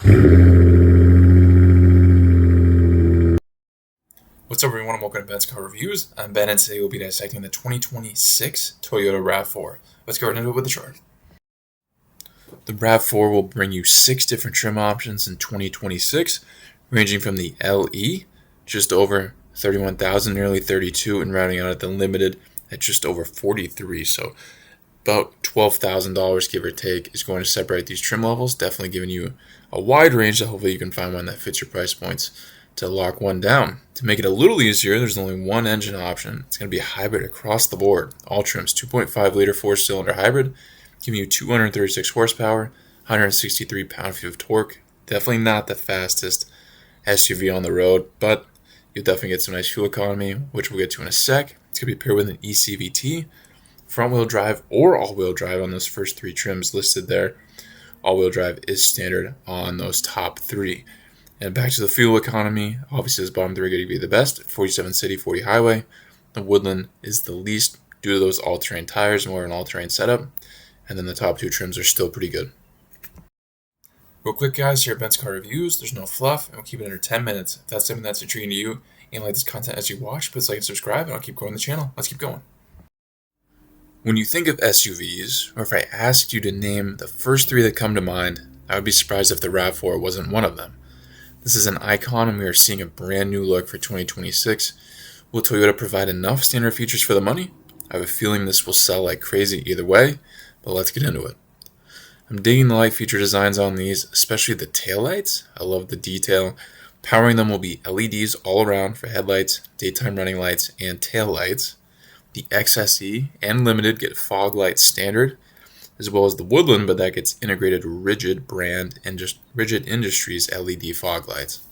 What's up, everyone, and welcome to Ben's Car Reviews. I'm Ben, and today we'll be dissecting the 2026 Toyota RAV4. Let's go right into it with the chart. The RAV4 will bring you 6 different trim options in 2026, ranging from the LE, just over $31,000, nearly $32,000, and rounding out at the Limited at just over $43,000. So about $12,000, give or take, is going to separate these trim levels, definitely giving you a wide range that hopefully you can find one that fits your price points to lock one down. To make it a little easier, there's only one engine option. It's going to be a hybrid across the board. All trims, 2.5 liter 4-cylinder hybrid, giving you 236 horsepower, 163 pound-feet of torque. Definitely not the fastest SUV on the road, but you'll definitely get some nice fuel economy, which we'll get to in a sec. It's going to be paired with an eCVT, front-wheel drive or all-wheel drive on those first 3 trims listed there. All-wheel drive is standard on those top 3. And back to the fuel economy, obviously this bottom 3 are going to be the best, 47 city, 40 highway. The Woodland is the least due to those all-terrain tires, more of an all-terrain setup. And then the top 2 trims are still pretty good. Real quick, guys, here at Ben's Car Reviews, there's no fluff, and we'll keep it under 10 minutes. If that's something that's intriguing to you and like this content as you watch, please like and subscribe, and I'll keep growing the channel. Let's keep going. When you think of SUVs, or if I asked you to name the first 3 that come to mind, I would be surprised if the RAV4 wasn't one of them. This is an icon, and we are seeing a brand new look for 2026. Will Toyota provide enough standard features for the money? I have a feeling this will sell like crazy either way, but let's get into it. I'm digging the light feature designs on these, especially the taillights. I love the detail. Powering them will be LEDs all around for headlights, daytime running lights, and taillights. The XSE and Limited get fog light standard, as well as the Woodland, but that gets integrated Rigid brand and just Rigid Industries LED fog lights.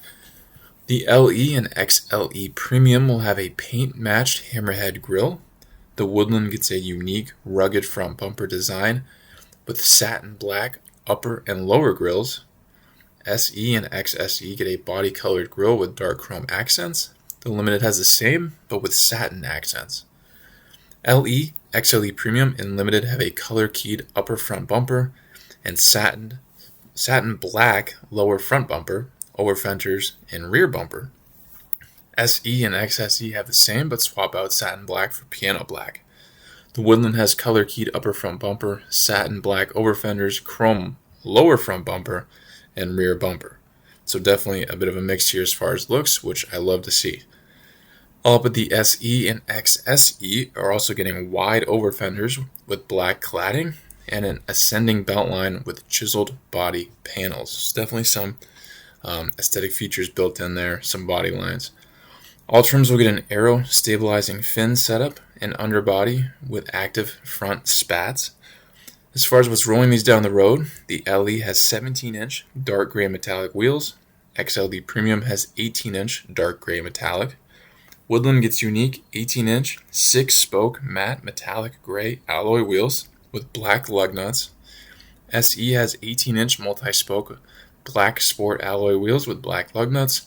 The LE and XLE Premium will have a paint-matched hammerhead grille. The Woodland gets a unique, rugged front bumper design with satin black upper and lower grills. SE and XSE get a body-colored grille with dark chrome accents. The Limited has the same, but with satin accents. LE, XLE Premium, and Limited have a color-keyed upper front bumper and satin black lower front bumper, over fenders, and rear bumper. SE and XSE have the same, but swap out satin black for piano black. The Woodland has color-keyed upper front bumper, satin black over fenders, chrome lower front bumper, and rear bumper. So definitely a bit of a mix here as far as looks, which I love to see. All but the SE and XSE are also getting wide over fenders with black cladding and an ascending belt line with chiseled body panels. So definitely some aesthetic features built in there, some body lines. All trims will get an aero stabilizing fin setup and underbody with active front spats. As far as what's rolling these down the road, the LE has 17-inch dark gray metallic wheels. XLE Premium has 18-inch dark gray metallic. Woodland gets unique 18-inch 6-spoke matte metallic gray alloy wheels with black lug nuts. SE has 18-inch multi-spoke black sport alloy wheels with black lug nuts.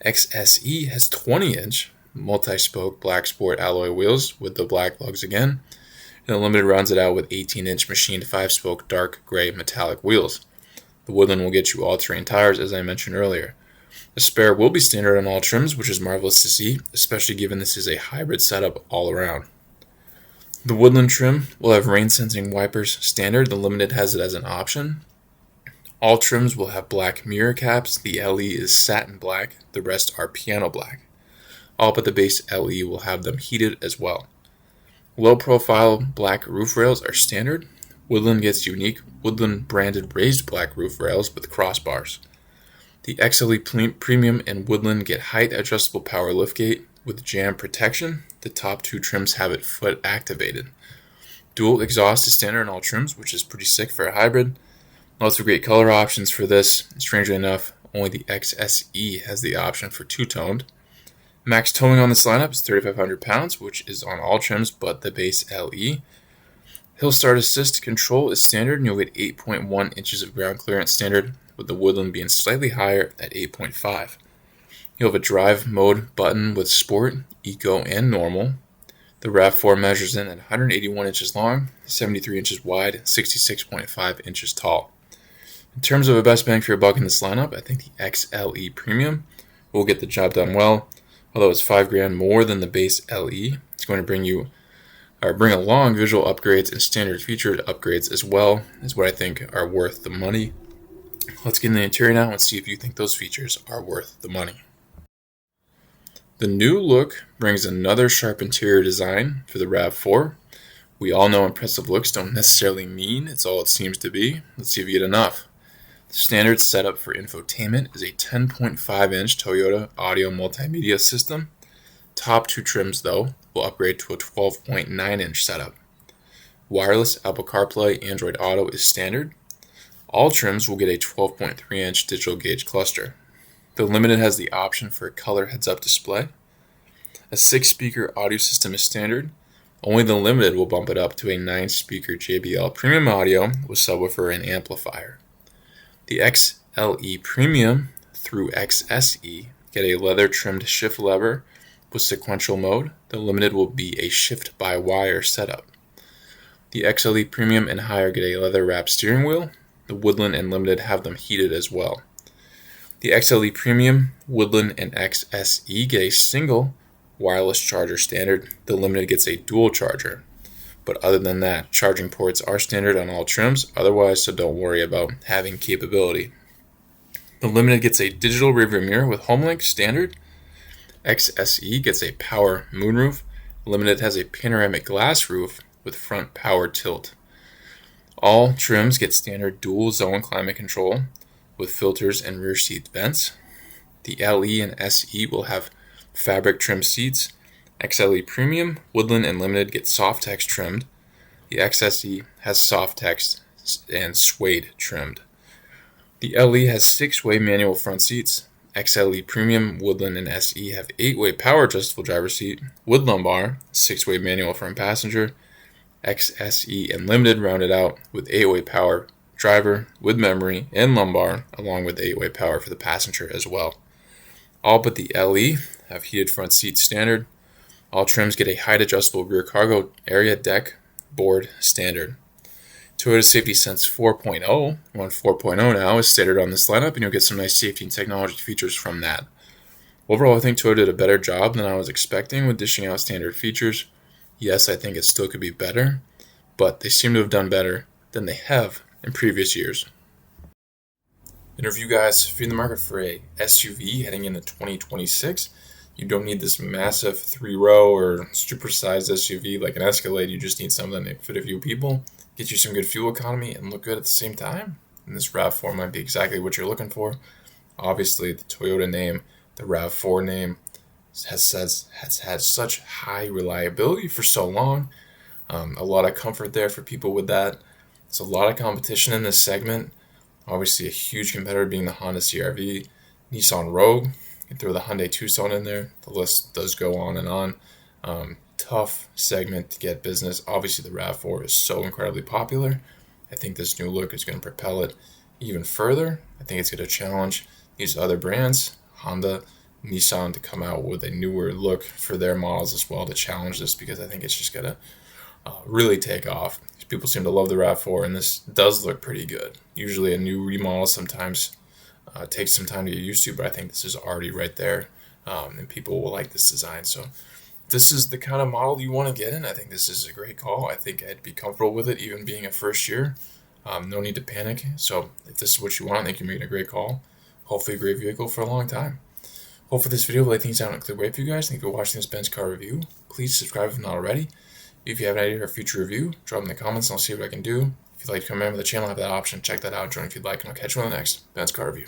XSE has 20-inch multi-spoke black sport alloy wheels with the black lugs again. And the Limited rounds it out with 18-inch machined 5-spoke dark gray metallic wheels. The Woodland will get you all-terrain tires, as I mentioned earlier. A spare will be standard on all trims, which is marvelous to see, especially given this is a hybrid setup all around. The Woodland trim will have rain-sensing wipers standard. The Limited has it as an option. All trims will have black mirror caps. The LE is satin black. The rest are piano black. All but the base LE will have them heated as well. Low-profile black roof rails are standard. Woodland gets unique Woodland-branded raised black roof rails with crossbars. The XLE Premium and Woodland get height-adjustable power liftgate with jam protection. The top 2 trims have it foot activated. Dual exhaust is standard in all trims, which is pretty sick for a hybrid. Lots of great color options for this. Strangely enough, only the XSE has the option for two-toned. Max towing on this lineup is 3,500 pounds, which is on all trims but the base LE. Hill Start Assist control is standard, and you'll get 8.1 inches of ground clearance standard, with the Woodland being slightly higher at 8.5. You'll have a drive mode button with Sport, Eco, and Normal. The RAV4 measures in at 181 inches long, 73 inches wide, and 66.5 inches tall. In terms of a best bang for your buck in this lineup, I think the XLE Premium will get the job done well. Although it's $5,000 more than the base LE, it's going to bring along visual upgrades and standard featured upgrades as well, is what I think are worth the money. Let's get in the interior now and see if you think those features are worth the money. The new look brings another sharp interior design for the RAV4. We all know impressive looks don't necessarily mean it's all it seems to be. Let's see if you get enough. The standard setup for infotainment is a 10.5-inch Toyota audio multimedia system. Top two trims, though, will upgrade to a 12.9-inch setup. Wireless Apple CarPlay Android Auto is standard. All trims will get a 12.3-inch digital gauge cluster. The Limited has the option for a color heads-up display. A 6-speaker audio system is standard. Only the Limited will bump it up to a 9-speaker JBL Premium audio with subwoofer and amplifier. The XLE Premium through XSE get a leather-trimmed shift lever with sequential mode. The Limited will be a shift-by-wire setup. The XLE Premium and higher get a leather-wrapped steering wheel. The Woodland and Limited have them heated as well. The XLE Premium, Woodland, and XSE get a single wireless charger standard. The Limited gets a dual charger. But other than that, charging ports are standard on all trims otherwise, so don't worry about having capability. The Limited gets a digital rearview mirror with HomeLink standard. XSE gets a power moonroof. Limited has a panoramic glass roof with front power tilt. All trims get standard dual zone climate control with filters and rear seat vents. The LE and SE will have fabric trim seats. XLE Premium, Woodland, and Limited get soft text trimmed. The XSE has soft text and suede trimmed. The LE has 6-way manual front seats. XLE Premium, Woodland, and SE have 8-way power adjustable driver's seat with lumbar, 6-way manual front passenger. XSE and Limited rounded out with 8-way power driver with memory and lumbar, along with 8-way power for the passenger as well. All but the LE have heated front seats standard. All trims get a height adjustable rear cargo area deck board standard. Toyota Safety Sense 4.0, 4.0 now, is standard on this lineup, and you'll get some nice safety and technology features from that. Overall, I think Toyota did a better job than I was expecting with dishing out standard features. Yes, I think it still could be better, but they seem to have done better than they have in previous years. In review, guys, if you're in the market for a SUV heading into 2026, you don't need this massive 3-row or supersized SUV like an Escalade. You just need something that fit a few people, get you some good fuel economy, and look good at the same time. And this RAV4 might be exactly what you're looking for. Obviously, the Toyota name, the RAV4 name, has had such high reliability for so long. A lot of comfort there for people with that. It's a lot of competition in this segment. Obviously, a huge competitor being the Honda CR-V, Nissan Rogue. You can throw the Hyundai Tucson in there. The list does go on and on. Tough segment to get business. Obviously, the RAV4 is so incredibly popular. I think this new look is going to propel it even further. I think it's going to challenge these other brands, Honda, Nissan, to come out with a newer look for their models as well to challenge this, because I think it's just going to really take off. People seem to love the RAV4, and this does look pretty good. Usually a new remodel sometimes takes some time to get used to, but I think this is already right there, and people will like this design. So if this is the kind of model you want to get in, I think this is a great call. I think I'd be comfortable with it, even being a first year. No need to panic. So if this is what you want, I think you're making a great call. Hopefully a great vehicle for a long time. Hopefully this video will lay things down in a clear way for you guys. Thank you for watching this Benz car review. Please subscribe if not already. If you have an idea for a future review, drop in the comments and I'll see what I can do. If you'd like to come in with the channel, I have that option. Check that out. Join if you'd like, and I'll catch you on the next Benz car review.